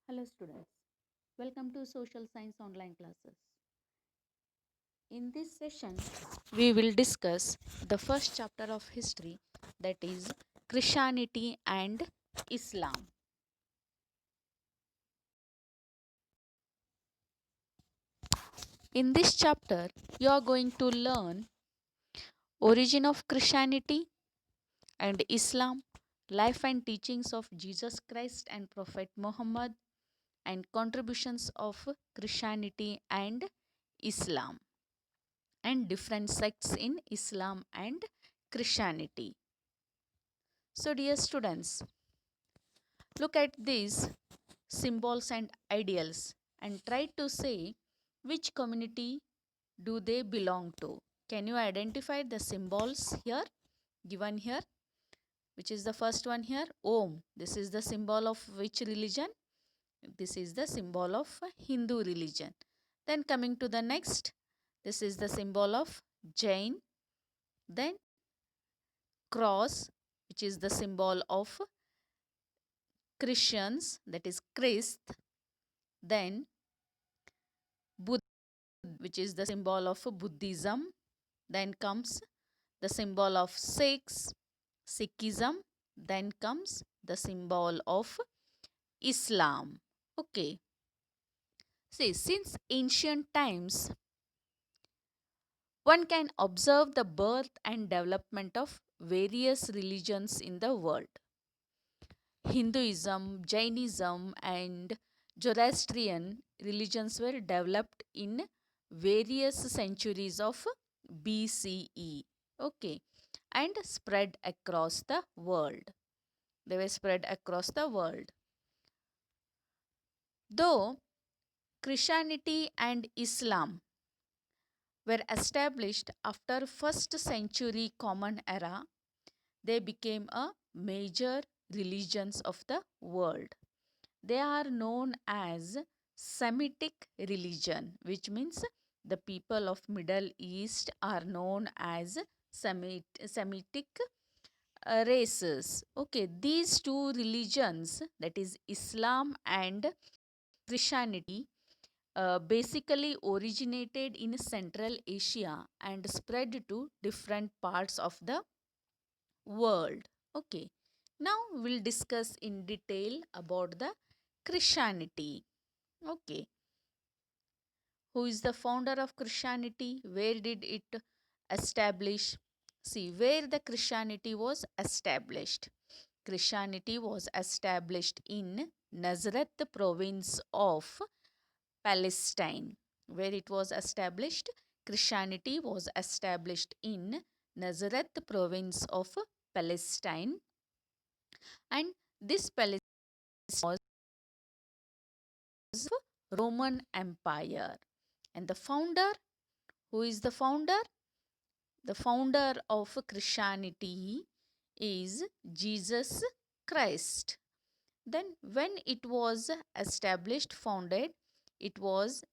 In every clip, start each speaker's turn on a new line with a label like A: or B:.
A: Hello students, welcome to Social Science online classes. In this session, we will discuss the first chapter of history, that is Christianity and Islam. In this chapter, you are going to learn origin of Christianity and Islam, life and teachings of Jesus Christ and Prophet Muhammad, and contributions of Christianity and Islam, and different sects in Islam and Christianity. So, dear students, look at these symbols and ideals and try to say which community do they belong to. Can you identify the symbols here given here? Which is the first one here? Om. This is the symbol of which religion? This is the symbol of Hindu religion. Then coming to the next, this is the symbol of Jain. Then cross, which is the symbol of Christians, that is Christ. Then Buddha, which is the symbol of Buddhism. Then comes the symbol of Sikhs, Sikhism. Then comes the symbol of Islam. Okay. See, since ancient times, one can observe the birth and development of various religions in the world. Hinduism, Jainism, and Zoroastrian religions were developed in various centuries of BCE. Okay, and spread across the world. They were spread across the world. Though Christianity and Islam were established after first century common era, they became a major religions of the world. They are known as Semitic religion, which means the people of Middle East are known as Semitic races. Okay, these two religions, that is Islam and Christianity, basically originated in Central Asia and spread to different parts of the world. Okay, now we'll discuss in detail about the Christianity. Okay, who is the founder of Christianity? Where did it establish? See, where the Christianity was established. Christianity was established in Nazareth province of Palestine. Where it was established? Christianity was established in Nazareth province of Palestine, and this Palestine was Roman Empire. And the founder, who is the founder? The founder of Christianity is Jesus Christ. Then, when it was established, it was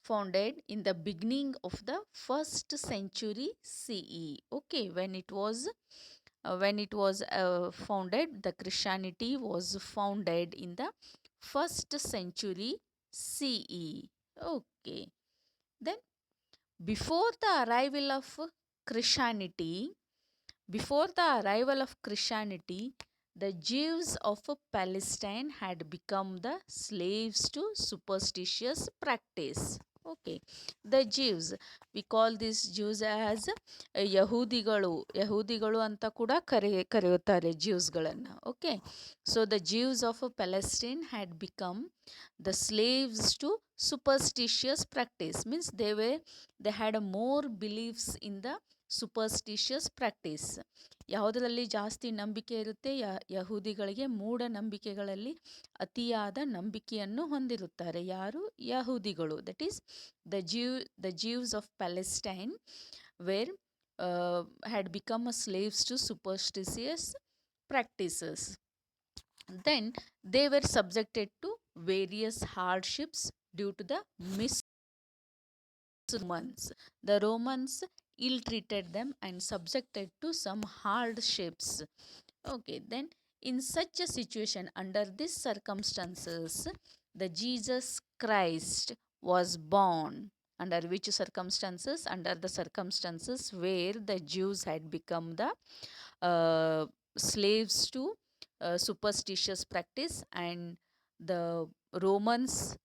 A: founded in the beginning of the first century CE. Okay, when it was founded, the Christianity was founded in the first century CE. Okay, then before the arrival of Christianity, before the arrival of Christianity, the Jews of Palestine had become the slaves to superstitious practice. Okay, the Jews, we call these Jews as ಯಹೂದಿಗಳು ಅಂತ ಕೂಡ ಕರೆಯುತ್ತಾರೆ ಜ್ಯೂಸ್ಗಳನ್ನು. Okay, so the Jews of Palestine had become the slaves to superstitious practice, means they had more beliefs in the superstitious practice. ಯಾವುದರಲ್ಲಿ ಜಾಸ್ತಿ ನಂಬಿಕೆ ಇರುತ್ತೆ, ಯಹೂದಿಗಳಿಗೆ ಮೂಢನಂಬಿಕೆಗಳಲ್ಲಿ ಅತಿಯಾದ ನಂಬಿಕೆಯನ್ನು ಹೊಂದಿರುತ್ತಾರೆ. ಯಾರು? ಯಹೂದಿಗಳು. That is the Jews of Palestine were had become slaves to superstitious practices. Then they were subjected to various hardships due to the Romans. The Romans ill treated them and subjected to some hardships. Okay, then In such a situation, under these circumstances, the Jesus Christ was born. Under which circumstances? Under the circumstances where the Jews had become the uh, slaves to superstitious practice, and the Romans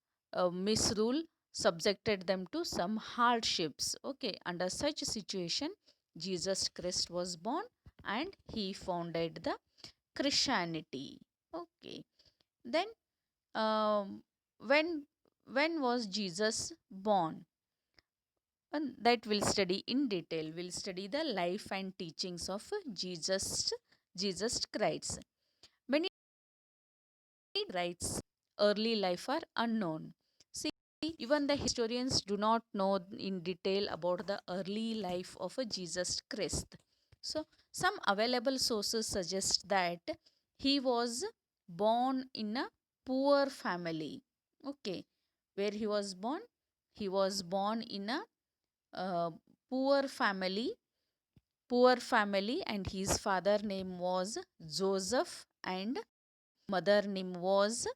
A: misrule subjected them to some hardships. Okay, under such a situation, Jesus Christ was born and he founded the Christianity. Okay, then um, when when was Jesus born? And that we'll study in detail. We'll study the life and teachings of Jesus Christ. Many Christ's early life are unknown. See, even the historians do not know in detail about the early life of a Jesus Christ. So, some available sources suggest that he was born in a poor family. Okay, where he was born? He was born in a uh, poor family, and his father name was Joseph and mother name was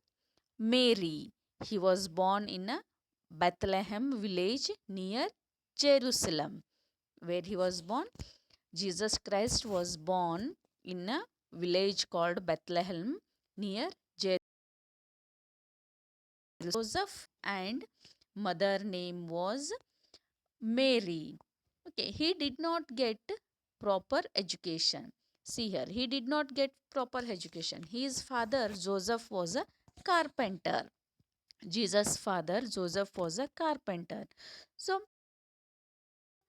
A: Mary. He was born in a Bethlehem village near Jerusalem. Where he was born? Jesus Christ was born in a village called Bethlehem near Joseph, and mother name was Mary. Okay, he did not get proper education. See here, he did not get proper education. His father Joseph was a carpenter. Jesus' father Joseph was a carpenter. So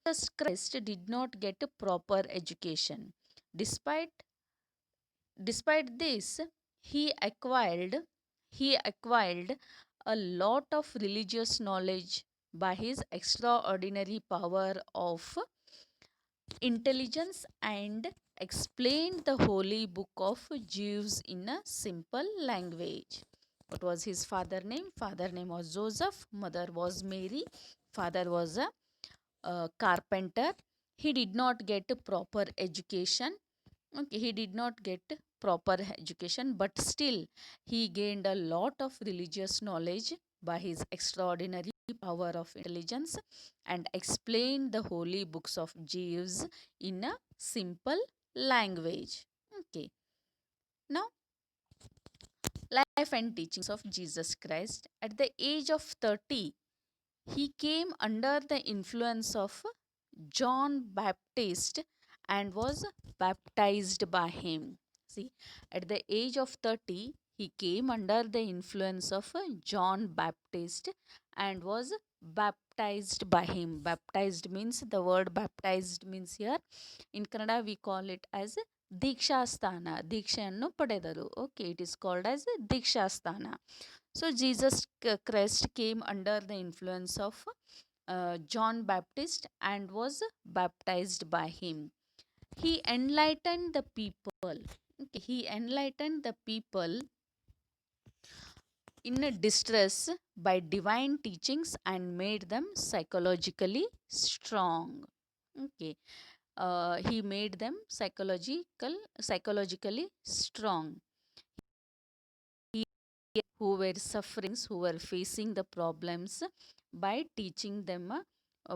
A: Jesus Christ did not get a proper education. Despite despite this, he acquired he acquired a lot of religious knowledge by his extraordinary power of intelligence, and explained the holy book of Jews in a simple language. What was his father name? Father name was Joseph, mother was Mary, father was a carpenter. He did not get a proper education. Okay, he did not get proper education, but still he gained a lot of religious knowledge by his extraordinary power of intelligence, and explained the holy books of Jews in a simple language. Okay, now life and teachings of Jesus Christ. At the age of 30, he came under the influence of John Baptist and was baptized by him. See, at the age of 30, he came under the influence of John Baptist and was baptized by him. Baptized means, the word baptized means here in Kannada we call it as Dikshasthana. Dikshayannu ಪಡೆದರು. Okay, it is called as Dikshasthana. So Jesus Christ came under the influence of John Baptist and was baptized by him. He enlightened the people. Okay, he enlightened the people in a distress by divine teachings and made them psychologically strong. He made them psychologically strong. He who were sufferings, who were facing the problems, by teaching them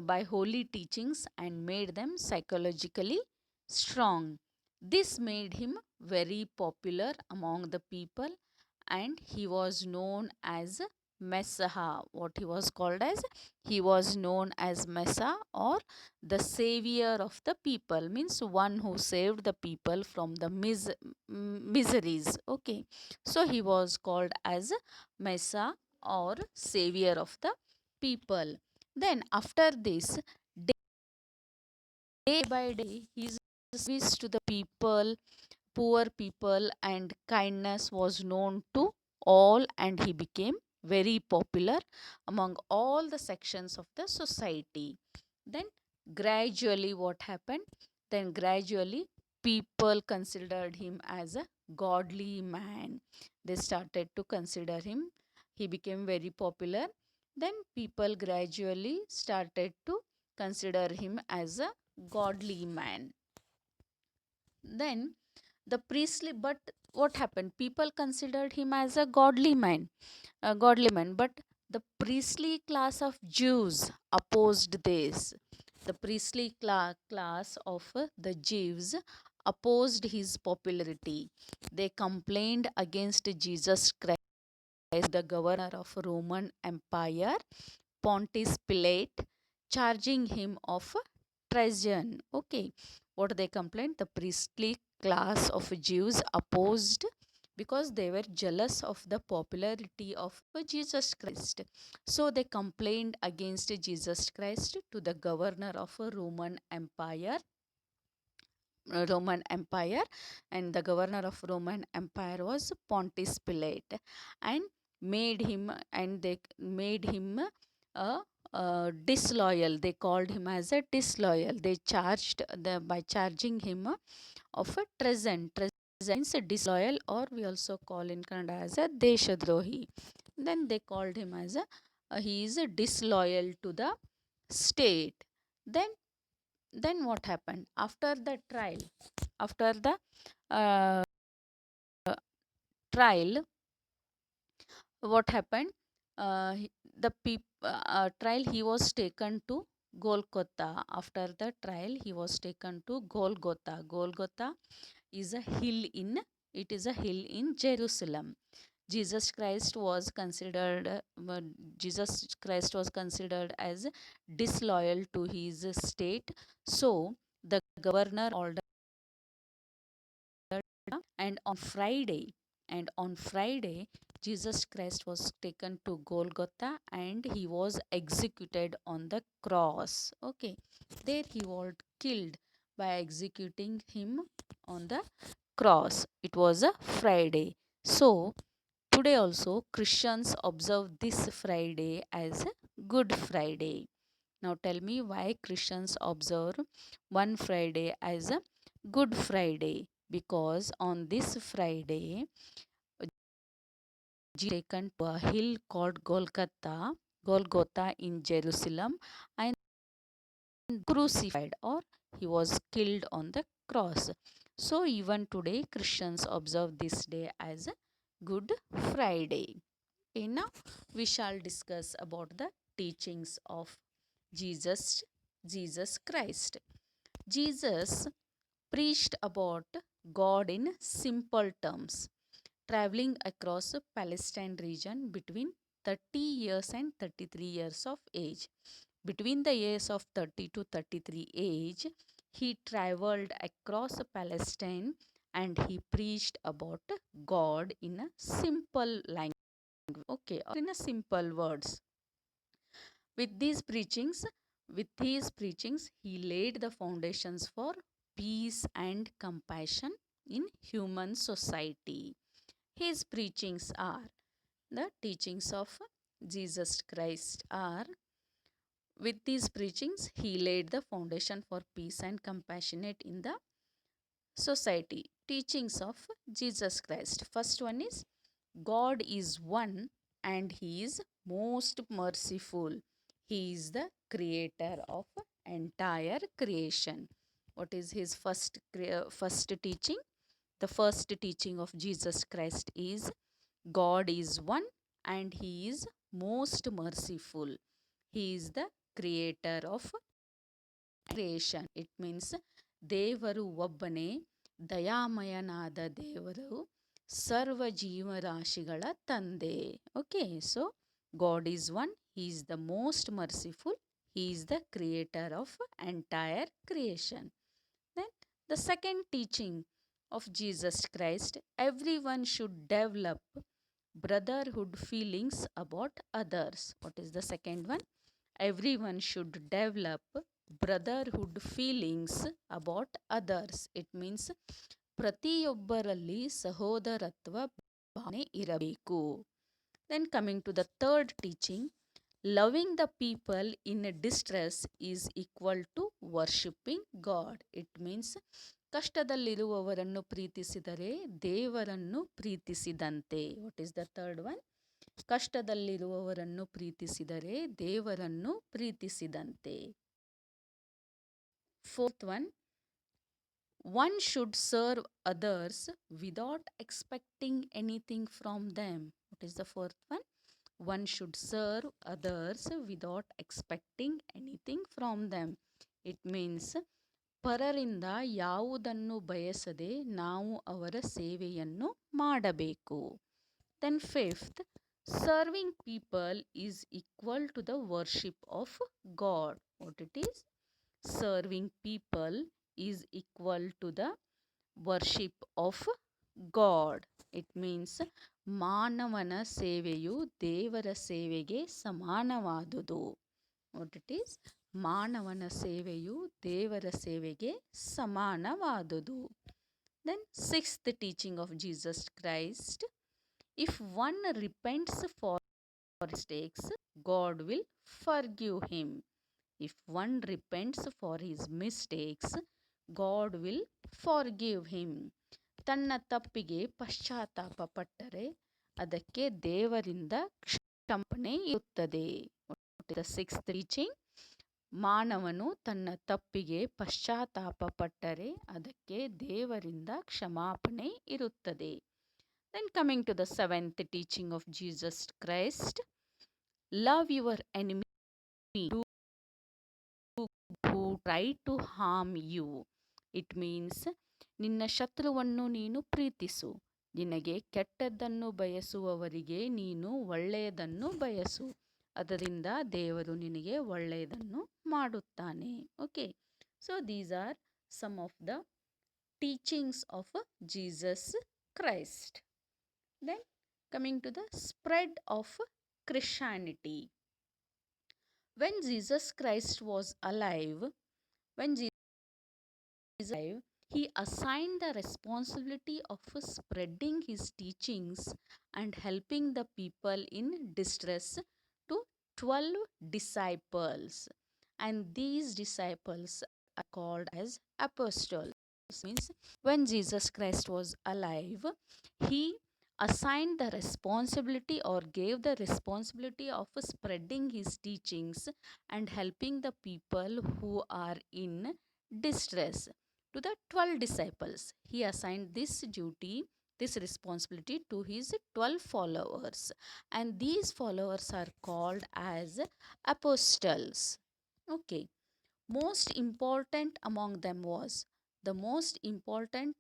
A: by holy teachings, and made them psychologically strong. This made him very popular among the people, and he was known as Messiah. What he was called as? He was known as Messiah, or the savior of the people, means one who saved the people from the miseries. Okay, so he was called as Messiah, or savior of the people. Then after this, day by day, his service to the people, poor people, and kindness was known to all, and he became very popular among all the sections of the society. Then gradually what happened? Then gradually people considered him as a godly man. They started to consider him. He became very popular. Then people gradually started to consider him as a godly man. Then the priestly, but what happened? People considered him as a godly man, but the priestly class of Jews opposed this. The priestly class of the Jews opposed his popularity. They complained against Jesus Christ, the governor of Roman Empire, Pontius Pilate, charging him of treason. Okay, what they complained? The priestly class of Jews opposed because they were jealous of the popularity of Jesus Christ. So they complained against Jesus Christ to the governor of a Roman Empire, and the governor of Roman Empire was Pontius Pilate, and they made him a, disloyal. They called him as a disloyal. They by charging him of a treason. Treason means a disloyal, or we also call in Kannada as a deshadrohi. Then they called him as he is a disloyal to the state. Then then what happened after the trial? After the uh, trial, what happened? The trial, he was taken to Golgotha. After the trial, he was taken to Golgotha. Golgotha is a hill in it is a hill in Jerusalem. Jesus Christ was considered Jesus Christ was considered as disloyal to his state. So the governor ordered, and on Friday, Jesus Christ was taken to Golgotha and he was executed on the cross. Okay, there he was killed by executing him on the cross. It was a Friday. So today also Christians observe this Friday as a Good Friday. Now tell me, why Christians observe one Friday as a Good Friday? Because on this Friday, Jesus was taken to a hill called Golgotha in Jerusalem, and crucified, or he was killed on the cross. So even today Christians observe this day as a Good Friday. Okay, now we shall discuss about the teachings of Jesus Jesus Christ. Jesus preached about God in simple terms, traveling across the Palestine region between 30 years and 33 years of age. Between the years of 30 to 33 age, he traveled across Palestine and he preached about God in a simple language. Okay, or in a simple words. With these preachings, he laid the foundations for peace and compassion in human society. His preachings are the teachings of Jesus Christ are with these preachings he laid the foundation for peace and compassionate in the society. Teachings of Jesus Christ. First one is, God is one and he is most merciful. He is the creator of entire creation. What is his first teaching? The first teaching of Jesus Christ is, God is one and he is most merciful. He is the creator of creation. It means ದೇವರು ಒಬ್ಬನೇ, ದಯಾಮಯನಾದ ದೇವರು, ಸರ್ವ ಜೀವರಾಶಿಗಳ ತಂದೆ. Okay, so God is one, he is the most merciful, he is the creator of entire creation. Then the second teaching of Jesus Christ, everyone should develop brotherhood feelings about others. What is the second one? Everyone should develop brotherhood feelings about others. It means ಪ್ರತಿಯೊಬ್ಬರಲ್ಲಿ ಸಹೋದರತ್ವ ಭಾವನೆ ಇರಬೇಕು. Then coming to the third teaching, loving the people in distress is equal to worshipping God. It means ಕಷ್ಟದಲ್ಲಿರುವವರನ್ನು ಪ್ರೀತಿಸಿದರೆ ದೇವರನ್ನು ಪ್ರೀತಿಸಿದಂತೆ. What is the third one? ಕಷ್ಟದಲ್ಲಿರುವವರನ್ನು ಪ್ರೀತಿಸಿದರೆ ದೇವರನ್ನು ಪ್ರೀತಿಸಿದಂತೆ. Fourth one, One should serve others without expecting anything from them. What is the fourth one? One should serve others without expecting anything from them. It means ಪರರಿಂದ ಯಾವುದನ್ನು ಬಯಸದೆ ನಾವು ಅವರ ಸೇವೆಯನ್ನು ಮಾಡಬೇಕು. Then fifth, serving people is equal to the worship of God. What it is? Serving people is equal to the worship of God. It means ಮಾನವನ ಸೇವೆಯು ದೇವರ ಸೇವೆಗೆ ಸಮಾನವಾದುದು. What it is? ಮಾನವನ ಸೇವೆಯು ದೇವರ ಸೇವೆಗೆ ಸಮಾನವಾದುದು. Then sixth teaching of Jesus Christ, if one repents for mistakes, God will forgive him. If one repents for his mistakes, God will forgive him. ತನ್ನ ತಪ್ಪಿಗೆ ಪಶ್ಚಾತ್ತಾಪ ಪಟ್ಟರೆ ಅದಕ್ಕೆ ದೇವರಿಂದ ಕ್ಷಮಾಪಣೆ ಇರುತ್ತದೆ. ಸಿಕ್ಸ್ತ್ ಟೀಚಿಂಗ್, ಮಾನವನು ತನ್ನ ತಪ್ಪಿಗೆ ಪಶ್ಚಾತ್ತಾಪ ಪಟ್ಟರೆ ಅದಕ್ಕೆ ದೇವರಿಂದ ಕ್ಷಮಾಪಣೆ ಇರುತ್ತದೆ. Then coming to the seventh teaching of Jesus Christ, love your enemy who try to harm you. It means ನಿನ್ನ ಶತ್ರುವನ್ನು ನೀನು ಪ್ರೀತಿಸು, ನಿನಗೆ ಕೆಟ್ಟದ್ದನ್ನು ಬಯಸುವವರಿಗೆ ನೀನು ಒಳ್ಳೆಯದನ್ನು ಬಯಸು, ಅದರಿಂದ ದೇವರು ನಿನಗೆ ಒಳ್ಳೆಯದನ್ನು ಮಾಡುತ್ತಾನೆ. Okay, so these are some of the teachings of Jesus Christ. Then coming to the spread of Christianity. When Jesus Christ was alive, he assigned the responsibility of spreading his teachings and helping the people in distress to 12 disciples. And these disciples are called as apostles. Means when Jesus Christ was alive, he assigned the responsibility or gave the responsibility of spreading his teachings and helping the people who are in distress to the 12 disciples. He assigned this duty, this responsibility to his 12 followers, and these followers are called as apostles. Okay, most important among them was, the most important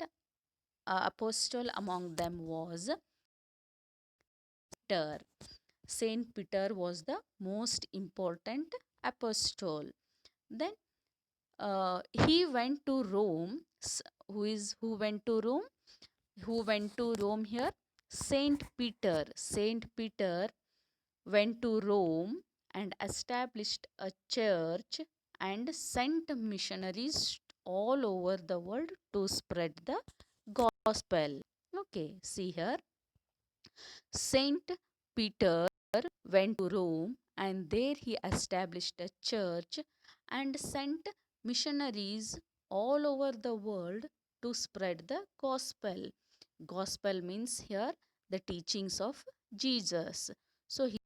A: apostle among them was Peter. Saint Peter was the most important apostle. Then he went to Rome. Who went to Rome? Who went to Rome here? Saint Peter. Saint Peter went to Rome and established a church and sent missionaries all over the world to spread the gospel. Okay, see here. Saint Peter went to Rome and there he established a church and sent missionaries all over the world to spread the gospel. Gospel means here the teachings of Jesus. So he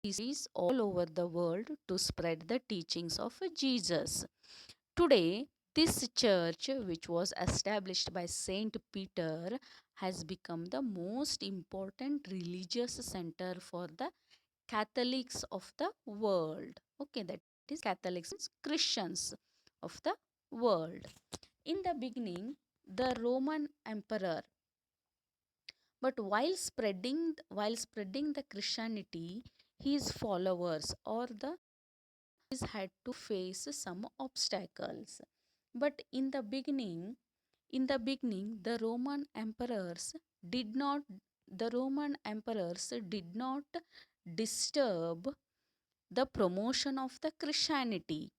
A: is all over the world to spread the teachings of Jesus. Today, this church, which was established by Saint Peter, has become the most important religious center for the Catholics of the world. Okay, that is Catholics, Christians of the world. In the beginning, the Roman emperor, but while spreading the Christianity, his followers or the had to face some obstacles. But in the beginning, the Roman emperors did not disturb the promotion of the Christianity.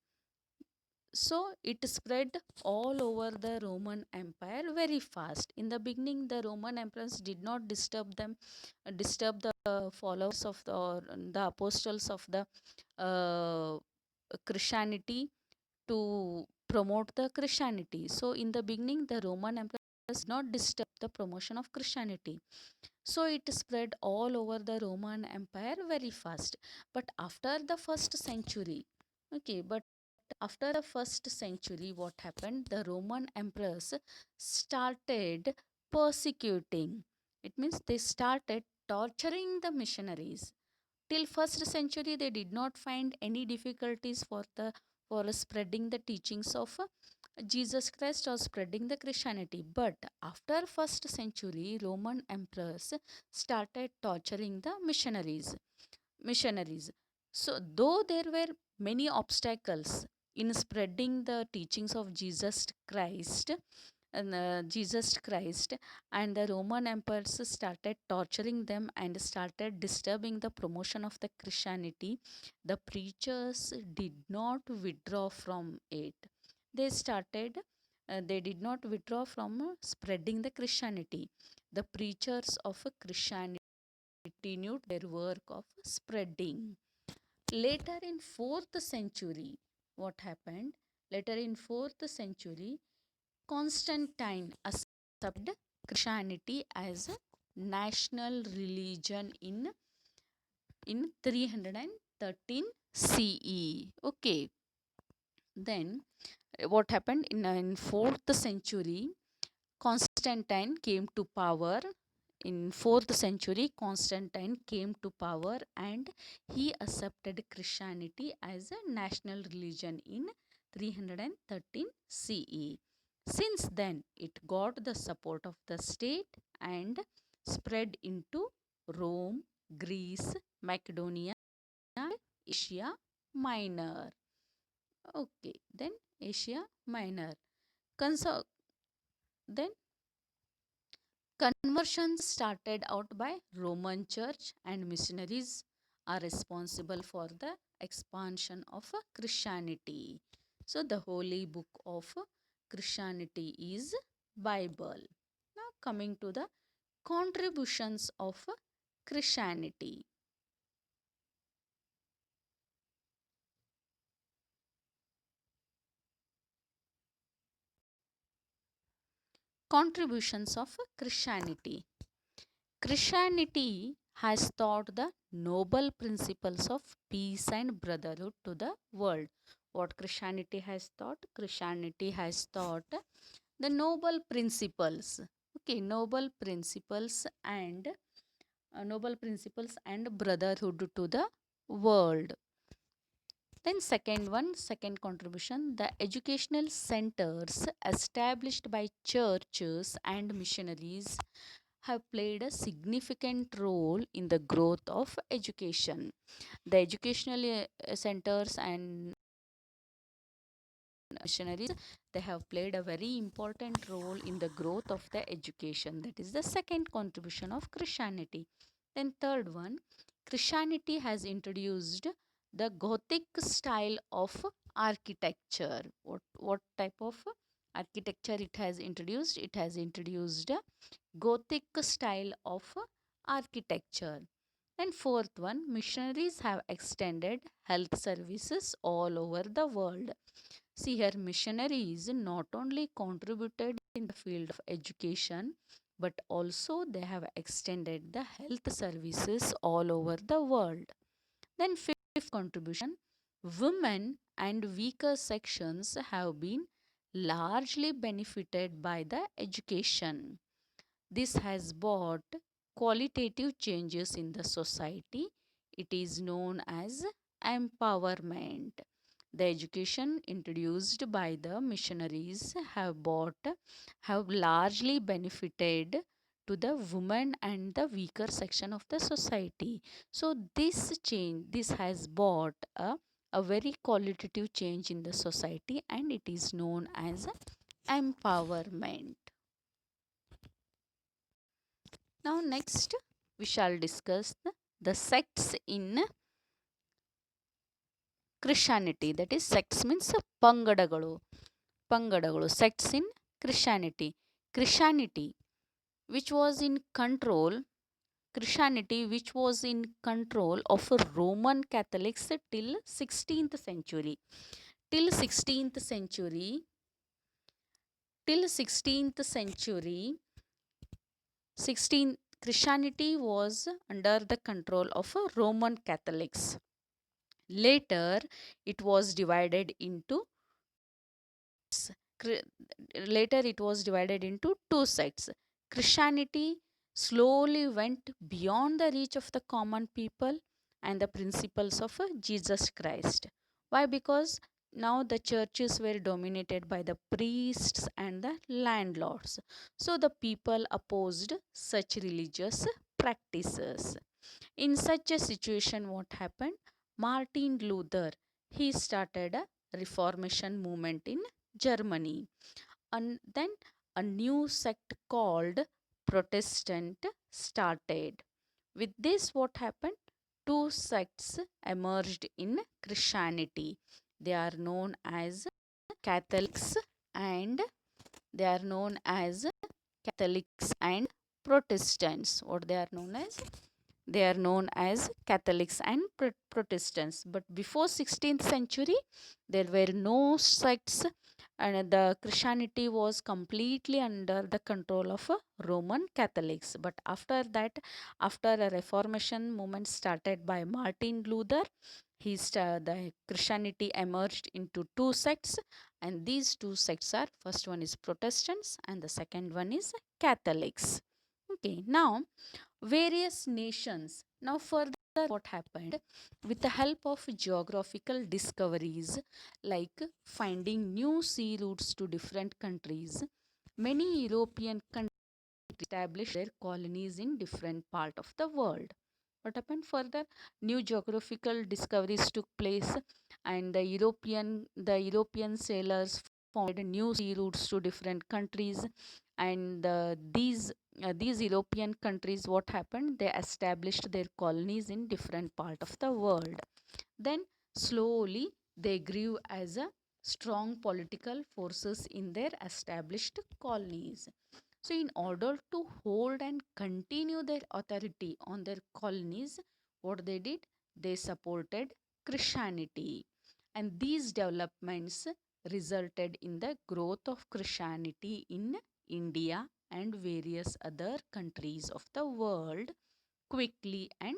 A: So it spread all over the Roman Empire very fast. In the beginning, the Roman emperors did not disturb the followers of the, or the apostles of the Christianity to promote the Christianity. So in the beginning, the Roman emperors did not disturb the promotion of Christianity. So it spread all over the Roman Empire very fast. But after the first century, okay, but after the first century, what happened? The Roman emperors started persecuting. It means they started torturing the missionaries. Till first century, they did not find any difficulties for spreading the teachings of Jesus Christ or spreading the Christianity. But after first century, Roman emperors started torturing the missionaries. So though there were many obstacles in spreading the teachings of Jesus Christ, and the Roman emperors started torturing them and started disturbing the promotion of the Christianity. The preachers did not withdraw from it. They started, they did not withdraw from spreading the Christianity. The preachers of Christianity continued their work of spreading. Later in 4th century, what happened? Later in 4th century, Constantine accepted Christianity as a national religion in 313 CE. Okay, then what happened in 4th century? Constantine came to power. In 4th century, Constantine came to power and he accepted Christianity as a national religion in 313 CE. Since then, it got the support of the state and spread into Rome, Greece, Macedonia, and Asia Minor. Okay, then Asia Minor. Conso- then Conversions started out by Roman Church and missionaries are responsible for the expansion of Christianity. So the holy book of Christianity is Bible. Now coming to the contributions of Christianity. Contributions of Christianity. Christianity has taught the noble principles of peace and brotherhood to the world. What Christianity has taught? Christianity has taught the noble principles. Okay, noble principles and brotherhood to the world. Then second contribution, the educational centers established by churches and missionaries have played a significant role in the growth of education. The educational centers and missionaries, they have played a very important role in the growth of the education. That is the second contribution of Christianity. Then third one, Christianity has introduced the Gothic style of architecture. What type of architecture it has introduced? It has introduced a Gothic style of architecture. And fourth one, missionaries have extended health services all over the world. See here, missionaries not only contributed in the field of education, but also they have extended the health services all over the world. Then fifth contribution, women and weaker sections have been largely benefited by the education. This has brought qualitative changes in the society. It is known as empowerment. The education introduced by the missionaries have largely benefited to the women and the weaker section of the society. So this has brought a very qualitative change in the society and it is known as empowerment. Now next we shall discuss the sects in Christianity. That is, sects means Pangadagalu. Pangadagalu, sects in Christianity. Christianity which was in control Christianity which was in control of Roman Catholics till 16th century. Till 16th century, till 16th century, 16 Christianity was under the control of Roman Catholics. Later, it was divided into Chri- later it was divided into two sects. Christianity slowly went beyond the reach of the common people and the principles of Jesus Christ. Why? Because now the churches were dominated by the priests and the landlords. So the people opposed such religious practices. In such a situation, what happened? Martin Luther, he started a Reformation movement in Germany. And then a new sect called Protestant started. With this, what happened? Two sects emerged in Christianity. They are known as Catholics and they are known as Catholics and Protestants. What they are known as? They are known as Catholics and Protestants. But before 16th century, there were no sects, and the Christianity was completely under the control of Roman Catholics. But after that, after a Reformation movement started by Martin Luther, the Christianity emerged into two sects, and these two sects are, first one is Protestants and the second one is Catholics. Okay, now various nations. Now, further, what happened with the help of geographical discoveries like finding new sea routes to different countries, many European countries established their colonies in different part of the world. What happened further? New geographical discoveries took place, and the European sailors found new sea routes to different countries, and these European countries, what happened? They established their colonies in different part of the world. Then slowly they grew as a strong political forces in their established colonies. So, in order to hold and continue their authority on their colonies, what they did? They supported Christianity. And these developments resulted in the growth of Christianity in India and various other countries of the world quickly and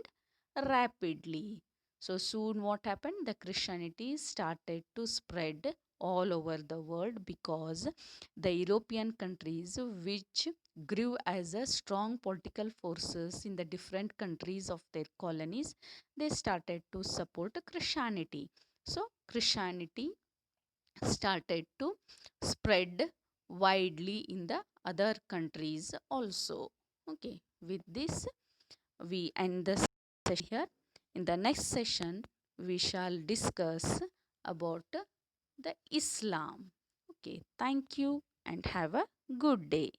A: rapidly. So soon what happened? The Christianity started to spread all over the world because the European countries, which grew as a strong political forces in the different countries of their colonies, they started to support Christianity. So Christianity started to spread widely in the other countries also. Okay, with this we end the session here. In the next session, we shall discuss about the Islam. Okay, thank you and have a good day.